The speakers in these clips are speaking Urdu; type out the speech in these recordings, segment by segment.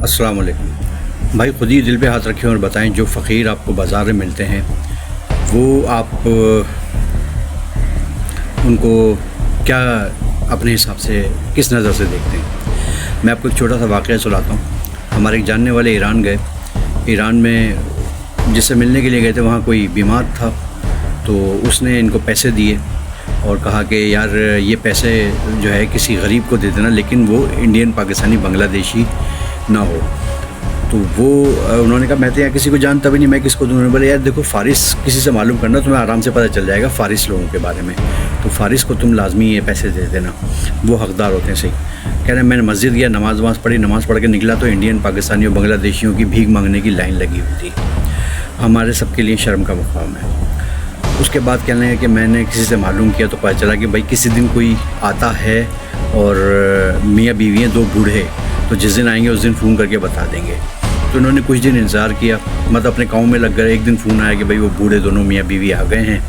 السلام علیکم بھائی، خود ہی دل پہ ہاتھ رکھیں اور بتائیں جو فقیر آپ کو بازار میں ملتے ہیں وہ آپ ان کو کیا اپنے حساب سے کس نظر سے دیکھتے ہیں۔ میں آپ کو ایک چھوٹا سا واقعہ سناتا ہوں۔ ہمارے ایک جاننے والے ایران گئے۔ ایران میں جس سے ملنے کے لیے گئے تھے وہاں کوئی بیمار تھا، تو اس نے ان کو پیسے دیے اور کہا کہ یار یہ پیسے جو ہے کسی غریب کو دے دینا، لیکن وہ انڈین، پاکستانی، بنگلہ دیشی نہ ہو۔ تو وہ انہوں نے کہا میں تو یہاں کسی کو جانتا بھی نہیں، میں کس کو دوں؟ بولے یار دیکھو، فارس کسی سے معلوم کرنا، تمہیں آرام سے پتہ چل جائے گا فارس لوگوں کے بارے میں، تو فارس کو تم لازمی یہ پیسے دے دینا، وہ حقدار ہوتے ہیں۔ صحیح کہہ رہے ہیں۔ میں نے مسجد گیا، نماز پڑھی، نماز پڑھ کے نکلا تو انڈین، پاکستانیوں، بنگلہ دیشیوں کی بھیک مانگنے کی لائن لگی ہوئی تھی۔ ہمارے سب کے لیے شرم کا مقام ہے۔ اس کے بعد کہنے لگے کہ میں نے کسی سے معلوم کیا تو پتہ چلا کہ بھائی کسی دن کوئی آتا ہے اور میاں بیوی ہیں، دو بوڑھے، تو جس دن آئیں گے اس دن فون کر کے بتا دیں گے۔ تو انہوں نے کچھ دن انتظار کیا، مطلب اپنے کاموں میں لگ گئے۔ ایک دن فون آیا کہ بھائی وہ بوڑھے دونوں میاں بیوی آ گئے ہیں،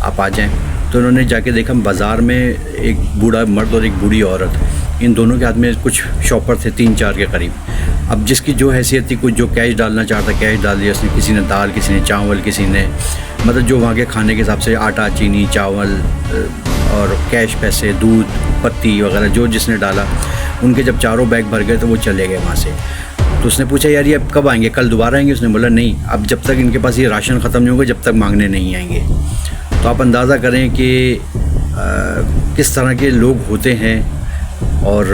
آپ آ جائیں۔ تو انہوں نے جا کے دیکھا بازار میں ایک بوڑھا مرد اور ایک بوڑھی عورت، ان دونوں کے ہاتھ میں کچھ شاپر تھے، 3-4 کے قریب۔ اب جس کی جو حیثیت تھی، کچھ جو کیش ڈالنا چاہتا کیش ڈال دیا اس نے، کسی نے دال، کسی نے چاول، کسی نے مطلب جو وہاں کے کھانے کے حساب سے آٹا، چینی، چاول اور کیش پیسے، دودھ، پتی وغیرہ جو جس نے ڈالا۔ ان کے جب چاروں بیگ بھر گئے تو وہ چلے گئے وہاں سے۔ تو اس نے پوچھا یار یہ اب کب آئیں گے، کل دوبارہ آئیں گے؟ اس نے بولا نہیں، اب جب تک ان کے پاس یہ راشن ختم نہیں ہوگا جب تک مانگنے نہیں آئیں گے۔ تو آپ اندازہ کریں کہ کس طرح کے لوگ ہوتے ہیں، اور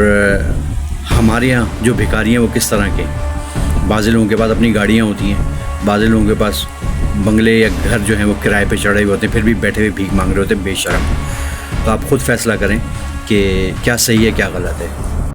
ہمارے یہاں جو بھکاری ہیں وہ کس طرح کے۔ بعض لوگوں کے پاس اپنی گاڑیاں ہوتی ہیں، بعض لوگوں کے پاس بنگلے یا گھر جو ہیں وہ کرائے پہ چڑھے ہوئے ہوتے ہیں، پھر بھی بیٹھے ہوئے بھیک مانگ رہے ہوتے ہیں، بے شرم۔ تو آپ خود فیصلہ کریں کہ کیا صحیح ہے کیا غلط ہے۔